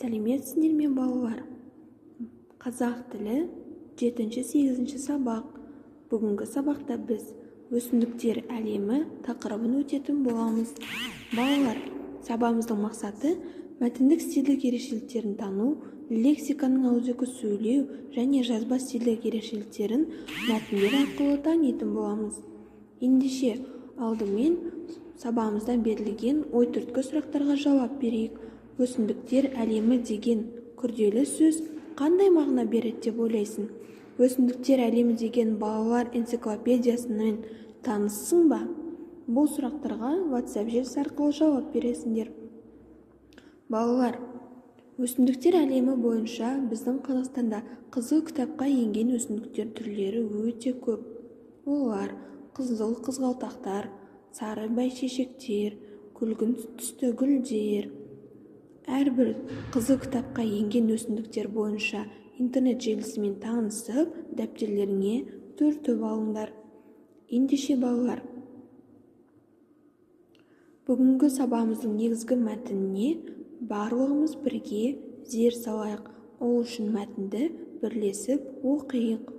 Сәлеметсіздер ме балалар? Қазақ тілі 7-8 сабақ. Бүгінгі сабақта біз өсімдіктер әлемі тақырыбын өтетін боламыз. Балалар, сабағымыздың мақсаты мәтіндік стильдік ерекшеліктерін тану, лексиканың ауызекі сөйлеу және жазба стильдік ерекшеліктерін мәтіндер арқылы танитын боламыз. Ендеше, алдымен сабағымызда берілген ой-түрткі сұрақтарға жауап берейік. Өсімдіктер әлемі деген күрделі сөз қандай мағына береді деп ойлайсың? Өсімдіктер әлемі деген балалар энциклопедиясымен таныссың ба? Бұл сұрақтарға WhatsApp желісі арқылы жауап бересіңдер. Балалар, өсімдіктер әлемі бойынша біздің Қазақстанда қызыл кітапқа енген өсімдіктер түрлері өте көп. Олар қызыл қызғалдақтар, сары бәйшешектер, күлгін түсті гүлдер. Әрбір қызыл кітапқа енген өсімдіктер бойынша интернет желісімен танысып, дәптерлеріңе түртіп алыңдар. Ендеше балалар, бүгінгі сабағымыздың негізгі мәтініне барлығымыз бірге зер салайық. Ол үшін мәтінді бірлесіп оқиық.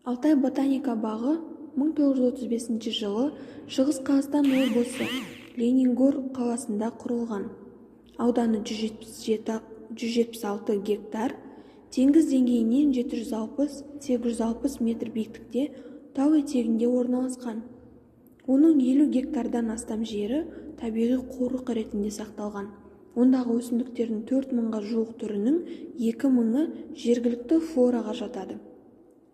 Алтай ботаника бағы 1935 жылы Шығыс Қазақстан облысы Лениногор қаласында құрылған. Ауданы 176 гектар, теңіз деңгейінен 760-860 метр биіктікте тау етегінде орналасқан. Оның 50 гектардан астам жері табиғи қорық ретінде сақталған. Ондағы өсімдіктердің 4000-ға жуық түрінің 2000-і жергілікті флораға жатады.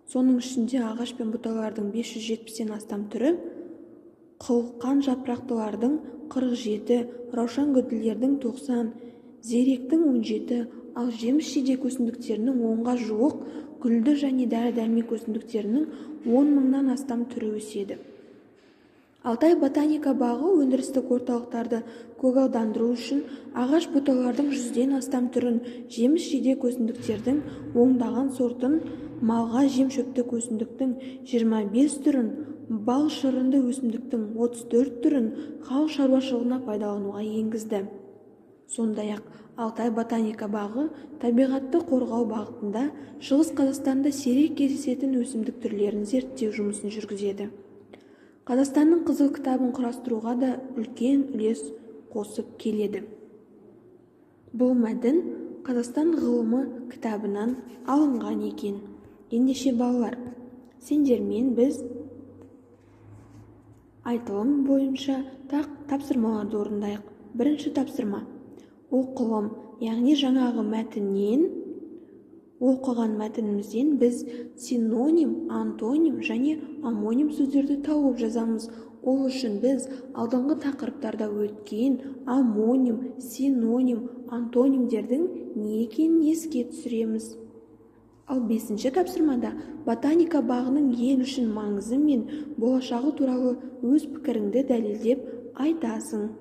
Соның ішінде ағаш пен бұталардың 570-тен астам түрі, қылқан жапырақтылардың 47, раушан гүлділердің 90, зеректің 17, ал жеміс-жидек өсімдіктерінің 10-ға жуық, гүлді және дәрі-дәрмек өсімдіктерінің 10.000-нан астам түрі өседі. Алтай ботаника бағы өндірістік орталықтарды көгалдандыру үшін ағаш бұталардың 100-ден астам түрін, жеміс-жидек өсімдіктердің 10-даған сортын, малға жем-шөптік өсімдіктің 25 түрін, бал шырынды өсімдіктің 34 түрін халық шаруашылығына пайдалануға енгізді. Сондай-ақ Алтай ботаника бағы табиғатты қорғау бағытында Шығыс Қазақстанда сирек кездесетін өсімдік түрлерін зерттеу жұмысын жүргізеді. Қазақстанның қызыл кітабын құрастыруға да үлкен үлес қосып келеді. Бұл мәтін Қазақстан ғылымы кітабынан алынған екен. Ендеше балалар, сендермен біз айтылым бойынша тапсырмаларды орындайық. Бірінші тапсырма. Оқылым, яғни жаңағы мәтіннен, оқыған мәтінімізден біз синоним, антоним және амоним сөздерді тауып жазамыз. Ол үшін біз алдыңғы тақырыптарда өткен амоним, синоним, антонимдердің не екенін еске түсіреміз. Ал 5-ші тапсырмада ботаника бағының ел үшін маңызы мен болашағы туралы өз пікіріңді дәлелдеп айтасың.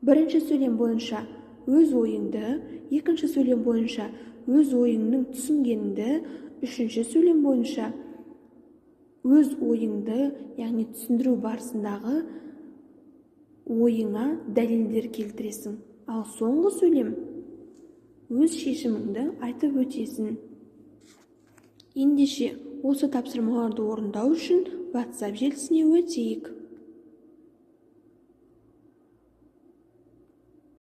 Бірінші сөйлем бойынша өз ойыңды, екінші сөйлем бойынша өз ойыңның түсінгеніңді, үшінші сөйлем бойынша өз ойыңды, яғни түсіндіру барысындағы ойыңа дәлелдер келтіресің. Ал соңғы сөйлем өз шешіміңді айтып өтесің. Ендеше, осы тапсырмаларды орындау үшін WhatsApp желісіне өтейік.